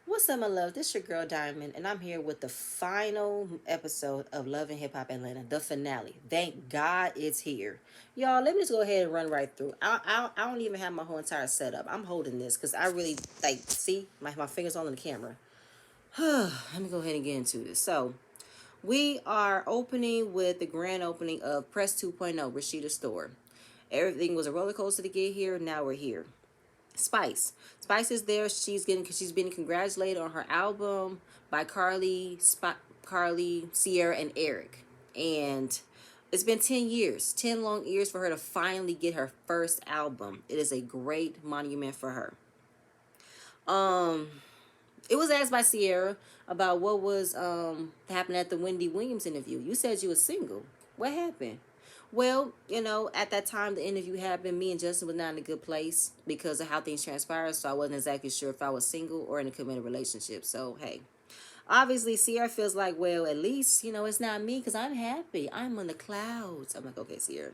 What's up, my love? This your girl Diamond, and I'm here with the final episode of Love and Hip Hop Atlanta, the finale. Thank God it's here, y'all. Let me just go ahead and run right through. I don't even have my whole entire setup. I'm holding this because I really like see my fingers all in the camera. Let me go ahead and get into this. So we are opening with the grand opening of Press 2.0, Rashida Store. Everything was a roller coaster to get here. Now we're here. Spice. Spice is there. She's being congratulated on her album by Carly, Sierra, and Eric. And it's been 10 years, 10 long years for her to finally get her first album. It is a great monument for her. Um, it was asked by Sierra about what was happening at the Wendy Williams interview. You said you were single. What happened? Well, at that time the interview happened, me and Justin was not in a good place because of how things transpired, so I wasn't exactly sure if I was single or in a committed relationship. So, hey. Obviously, Sierra feels like, well, at least, it's not me because I'm happy. I'm on the clouds. I'm like, okay, Sierra.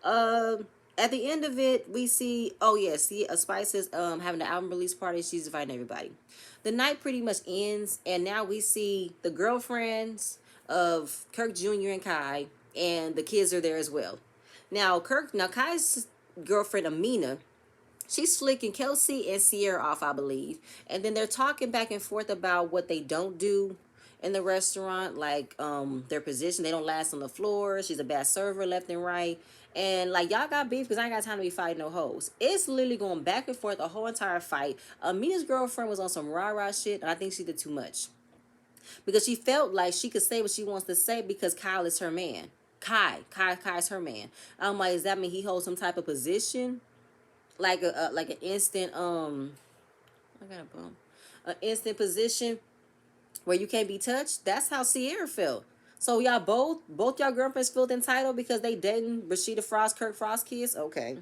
Um, at the end of it, we see, oh yeah, see, Spice is having the album release party. She's inviting everybody. The night pretty much ends, and now we see the girlfriends of Kirk Jr. and Kai, and the kids are there as well. Now Kai's girlfriend Amina, she's flicking Kelsey and Sierra off, I believe, and then they're talking back and forth about what they don't do in the restaurant, like their position. They don't last on the floor. She's a bad server, left and right. And like y'all got beef because I ain't got time to be fighting no hoes. It's literally going back and forth the whole entire fight. Amina's girlfriend was on some rah rah shit, and I think she did too much because she felt like she could say what she wants to say because Kyle is her man. Kai's her man. I'm like, does that mean he holds some type of position, like like an instant I got a bump, an instant position where you can't be touched? That's how Sierra felt. So y'all both y'all girlfriends feel entitled because they dating Rashida Frost, Kirk Frost kids. Okay.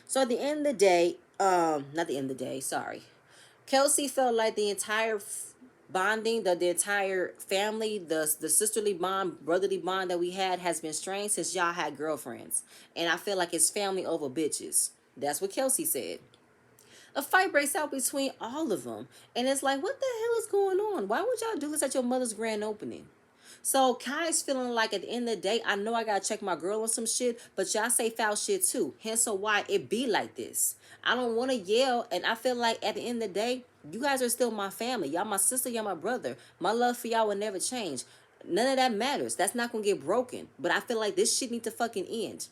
So at the end of the day, not the end of the day. Sorry, Kelsey felt like the entire bonding, the entire family, the sisterly bond, brotherly bond that we had has been strained since y'all had girlfriends, and I feel like it's family over bitches. That's what Kelsey said. A fight breaks out between all of them. And it's like, what the hell is going on? Why would y'all do this at your mother's grand opening? So Kai's feeling like at the end of the day, I know I gotta check my girl on some shit, but y'all say foul shit too. Hence so why it be like this. I don't wanna yell, and I feel like at the end of the day, you guys are still my family. Y'all my sister, y'all my brother. My love for y'all will never change. None of that matters. That's not gonna get broken. But I feel like this shit need to fucking end.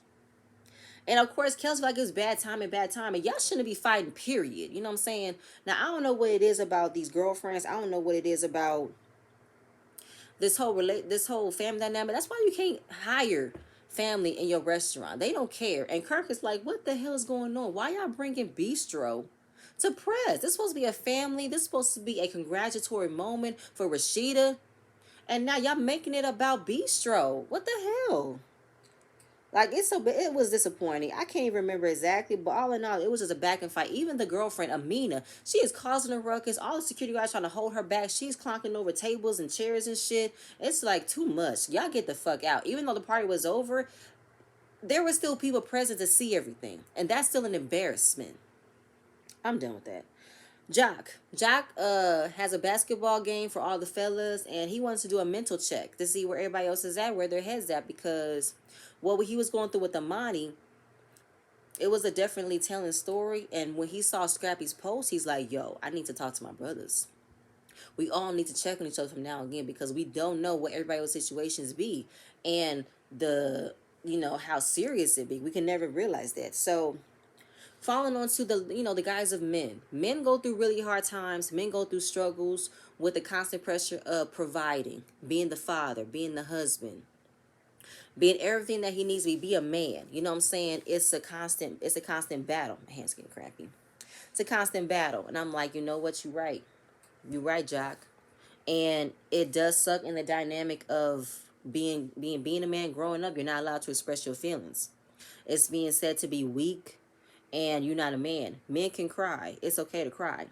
And of course, Kelsey like it's bad timing, bad timing. Y'all shouldn't be fighting, period. You know what I'm saying? Now I don't know what it is about these girlfriends. I don't know what it is about this whole family dynamic. That's why you can't hire family in your restaurant. They don't care. And Kirk is like, what the hell is going on? Why y'all bringing Bistro to press? This is supposed to be a family. This is supposed to be a congratulatory moment for Rashida. And now y'all making it about Bistro. What the hell? Like it was disappointing. I can't even remember exactly, but all in all, it was just a back and fight. Even the girlfriend Amina, she is causing a ruckus. All the security guys trying to hold her back. She's clonking over tables and chairs and shit. It's like too much. Y'all get the fuck out. Even though the party was over, there were still people present to see everything, and that's still an embarrassment. I'm done with that. Jock has a basketball game for all the fellas, and he wants to do a mental check to see where everybody else is at, where their heads at, because what he was going through with Amani, it was a definitely telling story. And when he saw Scrappy's post, he's like, yo, I need to talk to my brothers. We all need to check on each other from now and again because we don't know what everybody else's situations be and the how serious it be. We can never realize that. So falling onto the guise of men. Men go through really hard times. Men go through struggles with the constant pressure of providing, being the father, being the husband, being everything that he needs to be a man. You know what I'm saying? It's a constant battle. My hand's getting crappy. It's a constant battle. And I'm like, you know what, you're right, Jock. And it does suck in the dynamic of being a man growing up. You're not allowed to express your feelings. It's being said to be weak, and you're not a man. Men can cry. It's okay to cry.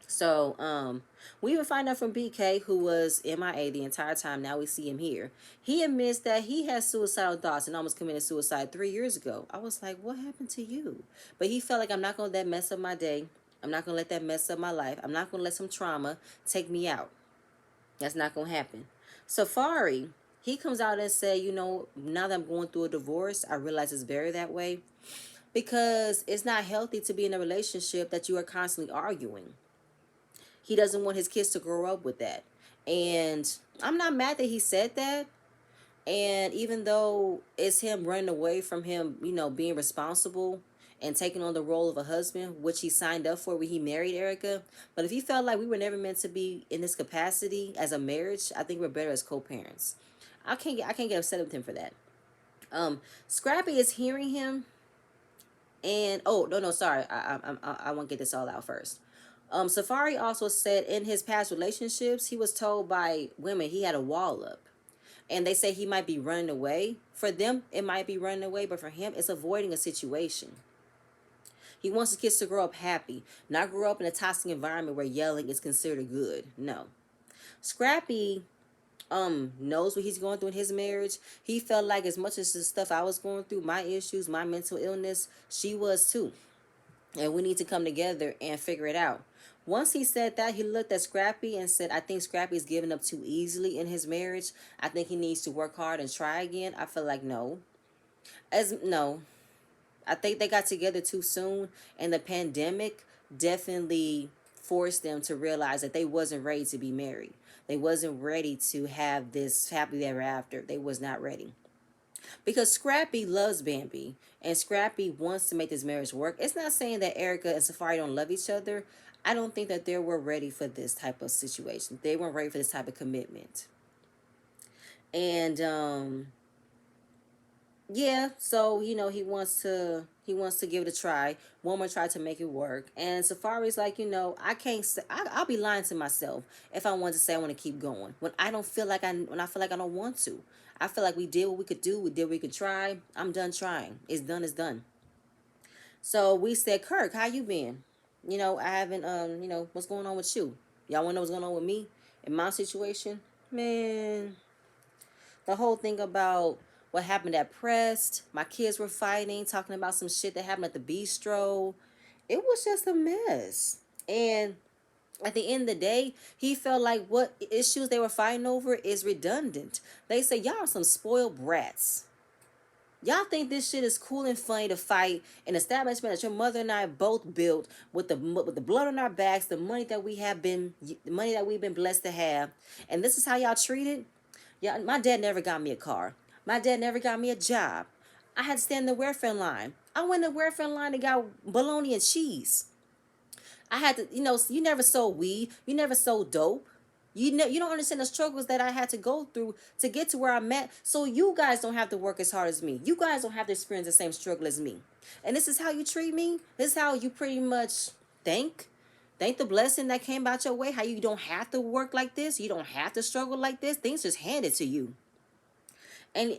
So, we even find out from BK, who was MIA the entire time. Now we see him here. He admits that he has suicidal thoughts and almost committed suicide 3 years ago. I was like, what happened to you? But he felt like, I'm not going to let mess up my day. I'm not going to let that mess up my life. I'm not going to let some trauma take me out. That's not going to happen. Safari, he comes out and say, you know, now that I'm going through a divorce, I realize it's very that way, because it's not healthy to be in a relationship that you are constantly arguing. He doesn't want his kids to grow up with that. And I'm not mad that he said that. And even though it's him running away from him, you know, being responsible and taking on the role of a husband, which he signed up for when he married Erica. But if he felt like we were never meant to be in this capacity as a marriage, I think we're better as co-parents. I can't get upset with him for that. Scrappy is hearing him, and oh no, sorry, I want to get this all out first. Safari also said in his past relationships, he was told by women he had a wall up, and they say he might be running away. For them, it might be running away, but for him, it's avoiding a situation. He wants his kids to grow up happy, not grow up in a toxic environment where yelling is considered good. No. Scrappy knows what he's going through in his marriage. He felt like as much as the stuff I was going through, my issues, my mental illness, she was too. And we need to come together and figure it out. Once he said that, he looked at Scrappy and said, I think Scrappy is giving up too easily in his marriage. I think he needs to work hard and try again. I feel like no. No. I think they got together too soon, and the pandemic definitely forced them to realize that they wasn't ready to be married. They wasn't ready to have this happily ever after. They was not ready. Because Scrappy loves Bambi and Scrappy wants to make this marriage work. It's not saying that Erica and Safari don't love each other. I don't think that they were ready for this type of situation. They weren't ready for this type of commitment. And yeah, so you know he wants to give it a try. One more try to make it work. And Safari's like, you know, I can't say, I'll be lying to myself if I want to say I want to keep going when I don't feel like when I feel like I don't want to. I feel like we did what we could do. We did what we could try. I'm done trying. It's done. It's done. So we said, Kirk, how you been? You know, I haven't. What's going on with you? Y'all want to know what's going on with me in my situation? Man, the whole thing about what happened at Prest, my kids were fighting, talking about some shit that happened at the bistro. It was just a mess. And at the end of the day, he felt like what issues they were fighting over is redundant. They say, y'all are some spoiled brats. Y'all think this shit is cool and funny to fight an establishment that your mother and I both built with the blood on our backs, the money that we've been blessed to have, and this is how y'all treat it? Yeah, my dad never got me a car. My dad never got me a job. I had to stand in the welfare line. I went in the welfare line and got bologna and cheese. I had to, you never sold weed. You never sold dope. You don't understand the struggles that I had to go through to get to where I'm at. So you guys don't have to work as hard as me. You guys don't have to experience the same struggle as me. And this is how you treat me. This is how you pretty much thank the blessing that came about your way. How you don't have to work like this. You don't have to struggle like this. Things just handed to you. And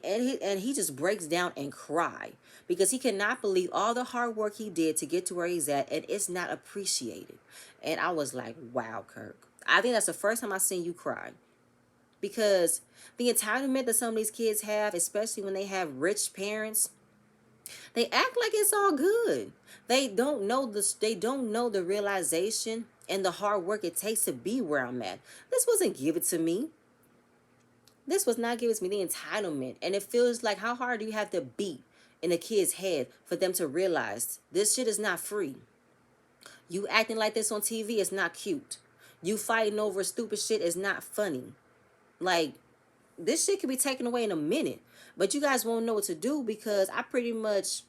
he just breaks down and cry because he cannot believe all the hard work he did to get to where he's at, and it's not appreciated. And I was like, wow, Kirk. I think that's the first time I seen you cry, because the entitlement that some of these kids have, especially when they have rich parents, they act like it's all good. They don't know the realization and the hard work it takes to be where I'm at. This wasn't given to me. This was not given to me, the entitlement. And it feels like, how hard do you have to beat in a kid's head for them to realize this shit is not free? You acting like this on TV is not cute. You fighting over stupid shit is not funny. Like, this shit could be taken away in a minute. But you guys won't know what to do because I pretty much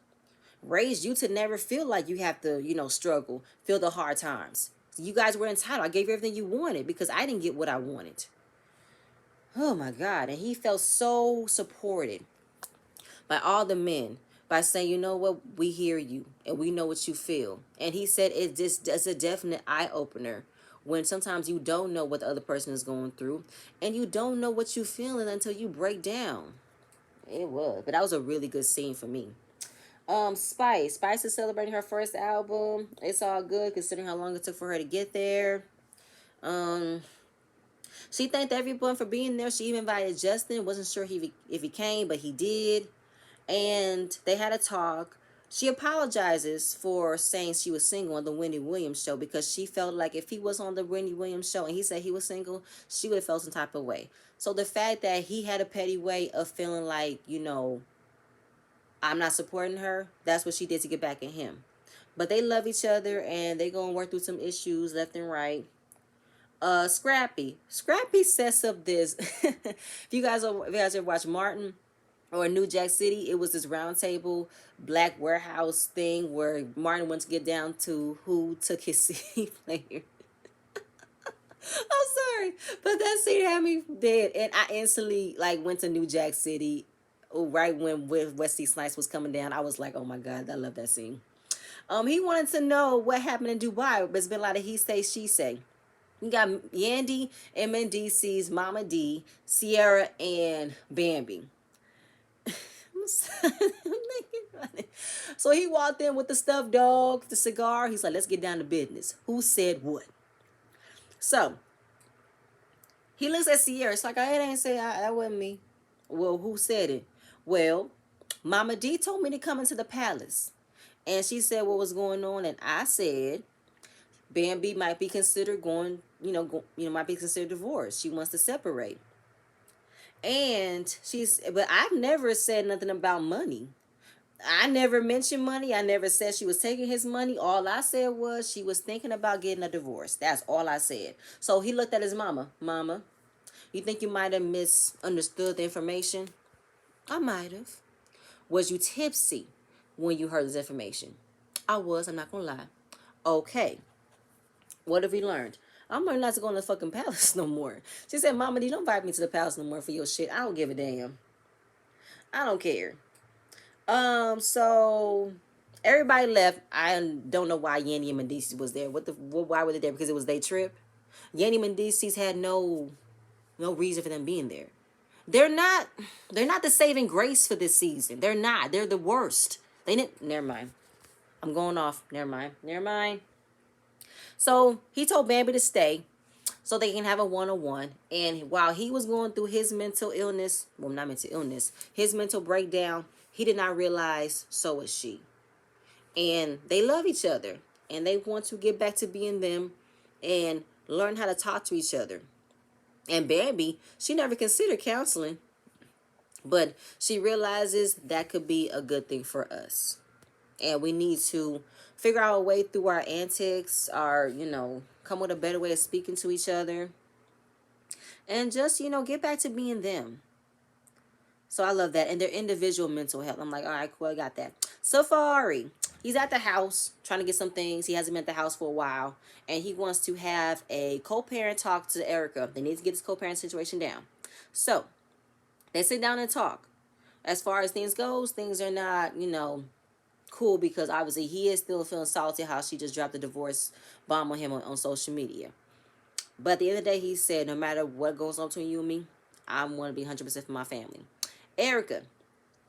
raised you to never feel like you have to, struggle, feel the hard times. You guys were entitled. I gave you everything you wanted because I didn't get what I wanted. Oh my God. And he felt so supported by all the men by saying, you know what, we hear you and we know what you feel. And he said it's a definite eye opener when sometimes you don't know what the other person is going through and you don't know what you're feeling until you break down. It was. But that was a really good scene for me. Spice is celebrating her first album. It's all good considering how long it took for her to get there. She thanked everyone for being there. She even invited Justin. Wasn't sure if he came, but he did. And they had a talk. She apologizes for saying she was single on the Wendy Williams show because she felt like if he was on the Wendy Williams show and he said he was single, she would have felt some type of way. So the fact that he had a petty way of feeling like, I'm not supporting her, that's what she did to get back at him. But they love each other and they gonna work through some issues left and right. Scrappy sets up this. If you guys ever watch Martin or New Jack City, it was this round table black warehouse thing where Martin went to get down to who took his CD player. I'm sorry, but that scene had me dead, and I instantly went to New Jack City. Right when Wesley Snipes was coming down, I was like, "Oh my God, I love that scene." He wanted to know what happened in Dubai, but it's been a lot of he say, she say. You got Yandy, MNDC's Mama D, Sierra, and Bambi. So he walked in with the stuffed dog, the cigar. He's like, let's get down to business. Who said what? So he looks at Sierra. It's like, it ain't say that wasn't me. Well, who said it? Well, Mama D told me to come into the palace. And she said what was going on. And I said, Bambi might be considered might be considered divorced. She wants to separate. And but I've never said nothing about money. I never mentioned money. I never said she was taking his money. All I said was she was thinking about getting a divorce. That's all I said. So he looked at his mama. Mama, you think you might have misunderstood the information? I might have. Was you tipsy when you heard this information? I was. I'm not going to lie. Okay. What have we learned? I'm learning not to go in the fucking palace no more. She said, Mama, don't invite me to the palace no more for your shit. I don't give a damn. I don't care. So everybody left. I don't know why Yandy and Mendices was there. Why were they there? Because it was their trip. Yandy and Mendices had no reason for them being there. They're not the saving grace for this season. They're not. They're the worst. Never mind. I'm going off. Never mind. So he told Bambi to stay so they can have a one-on-one. And while he was going through his mental illness, well, not mental illness, his mental breakdown, he did not realize so is she. And they love each other. And they want to get back to being them and learn how to talk to each other. And Bambi, she never considered counseling. But she realizes that could be a good thing for us. And we need to figure out a way through our antics, come with a better way of speaking to each other. And just, get back to being them. So I love that. And their individual mental health. I'm like, all right, cool, I got that. Safari. He's at the house trying to get some things. He hasn't been at the house for a while. And he wants to have a co-parent talk to Erica. They need to get this co-parent situation down. So they sit down and talk. As far as things goes, things are not, cool, because obviously he is still feeling salty how she just dropped the divorce bomb on him on social media. But at the end of the day, he said, no matter what goes on between you and me, I want to be 100% for my family. Erica,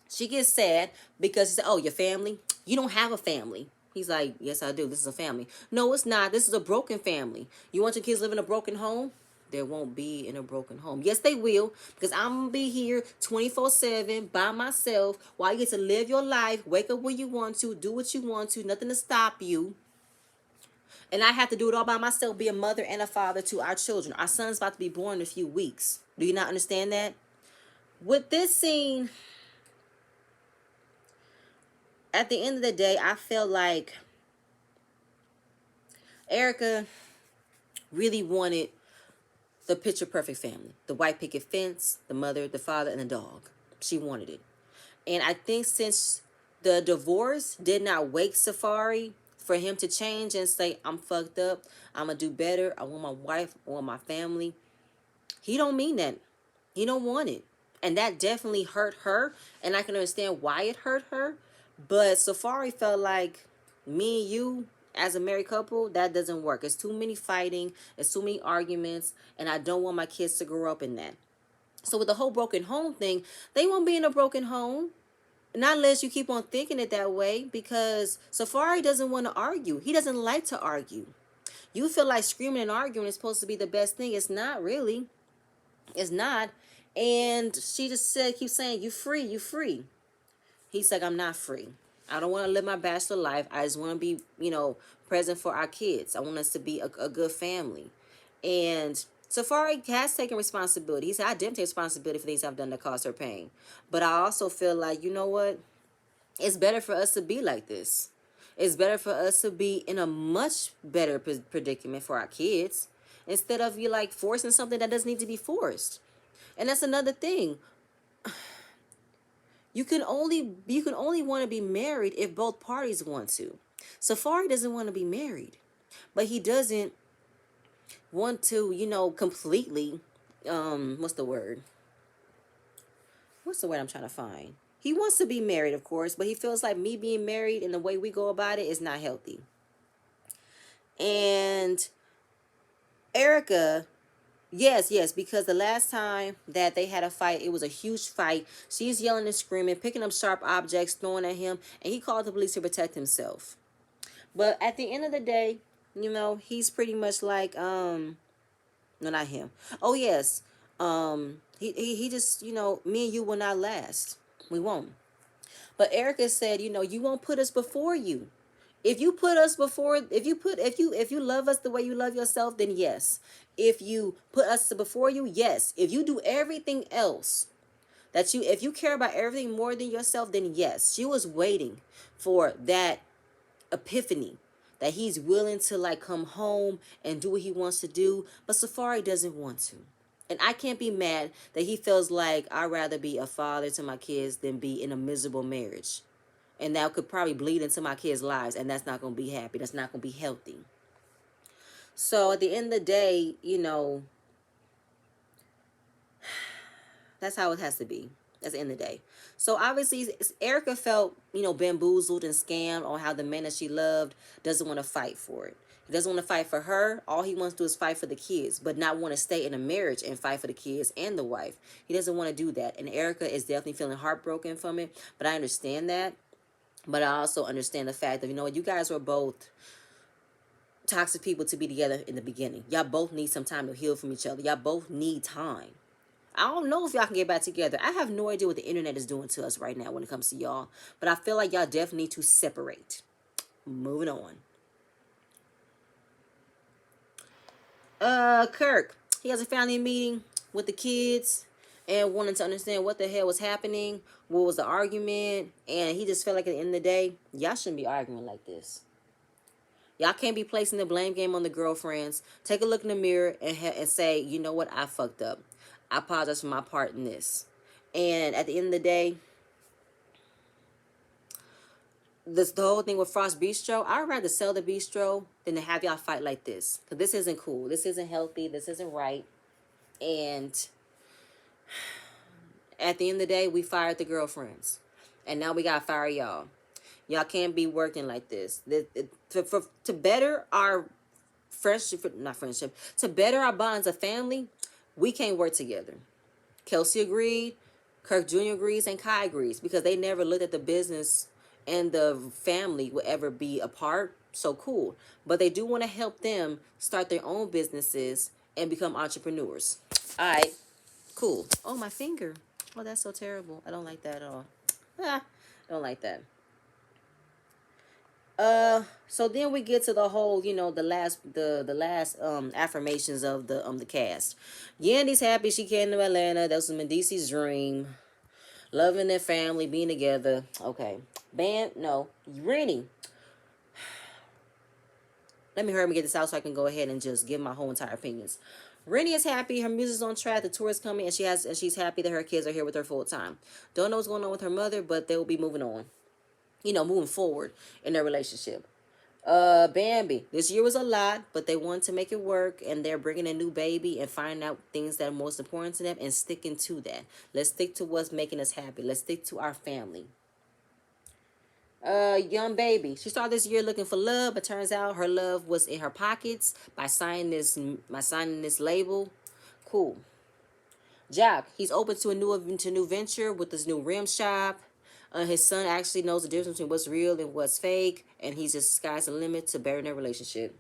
she gets sad because he said, oh, your family? You don't have a family. He's like, yes, I do. This is a family. No, it's not. This is a broken family. You want your kids live in a broken home? There won't be in a broken home. Yes, they will, because I'm going to be here 24/7 by myself while you get to live your life, wake up when you want to, do what you want to, nothing to stop you. And I have to do it all by myself, be a mother and a father to our children. Our son's about to be born in a few weeks. Do you not understand that? With this scene, at the end of the day, I felt like Erica really wanted the picture perfect family. The white picket fence, the mother, the father, and the dog. She wanted it. And I think since the divorce did not wake Safari for him to change and say, I'm fucked up, I'm going to do better, I want my wife, I want my family, he don't mean that. He don't want it. And that definitely hurt her. And I can understand why it hurt her. But Safari felt like me and you, as a married couple, that doesn't work. It's too many fighting. It's too many arguments. And I don't want my kids to grow up in that. So with the whole broken home thing, they won't be in a broken home. Not unless you keep on thinking it that way. Because Safari doesn't want to argue. He doesn't like to argue. You feel like screaming and arguing is supposed to be the best thing. It's not really. It's not. And she just keeps saying, you free, you free. He's like, I'm not free. I don't want to live my bachelor life. I just want to be, present for our kids. I want us to be a good family. And Safari has taken responsibility. He said, I didn't take responsibility for things I've done that caused her pain. But I also feel like, you know what? It's better for us to be like this. It's better for us to be in a much better predicament for our kids instead of you like forcing something that doesn't need to be forced. And that's another thing. You can only want to be married if both parties want to. Safari doesn't want to be married, but he doesn't want to, completely what's the word? What's the word I'm trying to find? He wants to be married, of course, but he feels like me being married and the way we go about it is not healthy. And Erica, yes, because the last time that they had a fight, it was a huge fight. She's yelling and screaming, picking up sharp objects, throwing at him, and he called the police to protect himself. But at the end of the day, he's pretty much like, no, not him. Oh, yes. He just, me and you will not last. We won't. But Erica said, you won't put us before you. If you put us before, if you love us the way you love yourself, then yes. If you put us before you, yes. If you do everything else if you care about everything more than yourself, then yes. She was waiting for that epiphany that he's willing to like come home and do what he wants to do, but Safari doesn't want to. And I can't be mad that he feels like I'd rather be a father to my kids than be in a miserable marriage. And that could probably bleed into my kids' lives, and that's not going to be happy. That's not going to be healthy. So at the end of the day, that's how it has to be. At the end of the day. So obviously, Erica felt, bamboozled and scammed on how the man that she loved doesn't want to fight for it. He doesn't want to fight for her. All he wants to do is fight for the kids, but not want to stay in a marriage and fight for the kids and the wife. He doesn't want to do that. And Erica is definitely feeling heartbroken from it, but I understand that. But I also understand the fact that, you guys were both toxic people to be together in the beginning. Y'all both need some time to heal from each other. Y'all both need time. I don't know if y'all can get back together. I have no idea what the internet is doing to us right now when it comes to y'all. But I feel like y'all definitely need to separate. Moving on. Kirk. He has a family meeting with the kids and wanted to understand what the hell was happening. What was the argument? And he just felt like at the end of the day, y'all shouldn't be arguing like this. Y'all can't be placing the blame game on the girlfriends. Take a look in the mirror and say, you know what, I fucked up. I apologize for my part in this. And at the end of the day, the whole thing with Frost Bistro, I'd rather sell the bistro than to have y'all fight like this. Because this isn't cool. This isn't healthy. This isn't right. And at the end of the day, we fired the girlfriends. And now we got to fire y'all. Y'all can't be working like this. To better our friendship, to better our bonds of family, we can't work together. Kelsey agreed, Kirk Jr. agrees, and Kai agrees because they never looked at the business and the family would ever be apart. So cool. But they do want to help them start their own businesses and become entrepreneurs. All right, cool. Oh, my finger. Oh, that's so terrible. I don't like that at all. I don't like that. So then we get to the whole, the last affirmations of the cast. Yandy's happy she came to Atlanta. That was Mendice's dream. Loving their family, being together. Okay. Rennie. Let me hurry and get this out so I can go ahead and just give my whole entire opinions. Rennie is happy. Her music's on track. The tour is coming, and she's happy that her kids are here with her full time. Don't know what's going on with her mother, but they will be moving on. Moving forward in their relationship. Bambi. This year was a lot, but they want to make it work, and they're bringing a new baby and finding out things that are most important to them and sticking to that. Let's stick to what's making us happy. Let's stick to our family. Young baby. She started this year looking for love, but turns out her love was in her pockets by signing this label. Cool. Jack. He's open to a new venture with this new rim shop. His son actually knows the difference between what's real and what's fake, and he's just sky's the limit to bettering their relationship.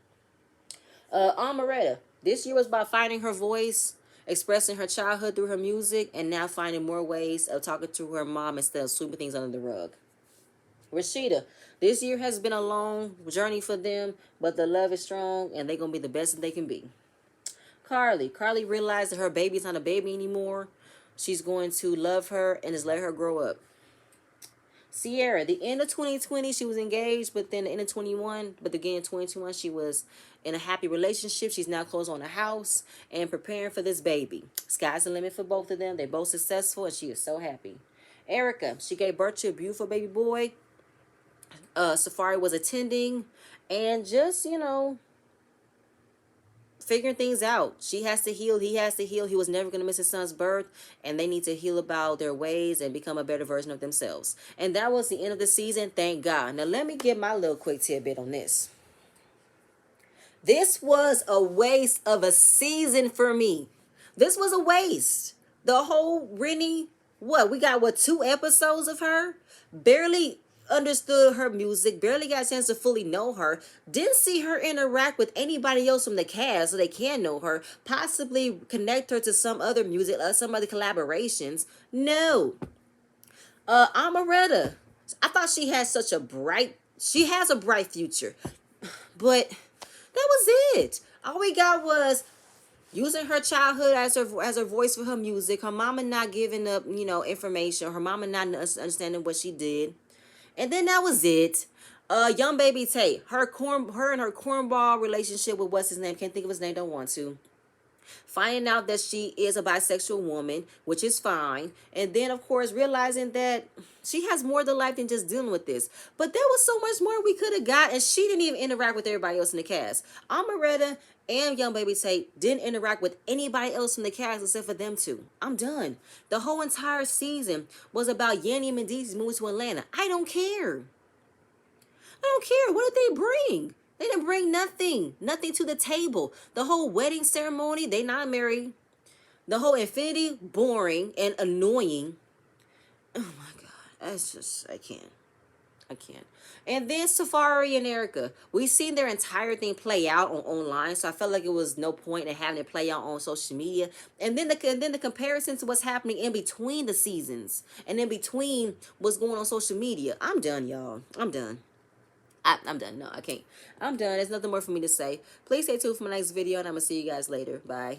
Amaretta. This year was about finding her voice, expressing her childhood through her music, and now finding more ways of talking to her mom instead of sweeping things under the rug. Rashida, this year has been a long journey for them, but the love is strong and they're going to be the best that they can be. Carly realized that her baby's not a baby anymore. She's going to love her and just let her grow up. Sierra, the end of 2020, she was engaged, but then the end of 21, but again, in 2021, she was in a happy relationship. She's now closed on a house and preparing for this baby. Sky's the limit for both of them. They're both successful, and she is so happy. Erica, she gave birth to a beautiful baby boy. Safari was attending, and just, figuring things out. She has to heal. He has to heal. He was never going to miss his son's birth, and they need to heal about their ways and become a better version of themselves. And that was the end of the season. Thank God. Now, let me give my little quick tidbit on this. This was a waste of a season for me. This was a waste. The whole Rennie, we got 2 episodes of her? Barely understood her music, barely got a chance to fully know her, didn't see her interact with anybody else from the cast so they can know her, possibly connect her to some other music, some other collaborations. No. Amaretta, I thought she has a bright future, but that was it. All we got was using her childhood as her voice for her music, her mama not giving up, information, her mama not understanding what she did. And then that was it. Young Baby Tate, her and her cornball relationship with what's his name? Can't think of his name. Don't want to. Finding out that she is a bisexual woman, which is fine. And then, of course, realizing that she has more to life than just dealing with this. But there was so much more we could have got, and she didn't even interact with everybody else in the cast. Amaretta and Young Baby Tate didn't interact with anybody else in the cast except for them two. I'm done. The whole entire season was about Yanni and Mendeecees moving to Atlanta. I don't care. What did they bring? They didn't bring nothing to the table. The whole wedding ceremony, they not married. The whole infinity, boring and annoying. Oh my God, that's just, I can't. And then Safari and Erica, we seen their entire thing play out online, so I felt like it was no point in having it play out on social media. And then the comparison to what's happening in between the seasons and in between what's going on social media. I'm done, y'all. I'm done. I'm done. No, I can't. I'm done. There's nothing more for me to say. Please stay tuned for my next video, and I'm going to see you guys later. Bye.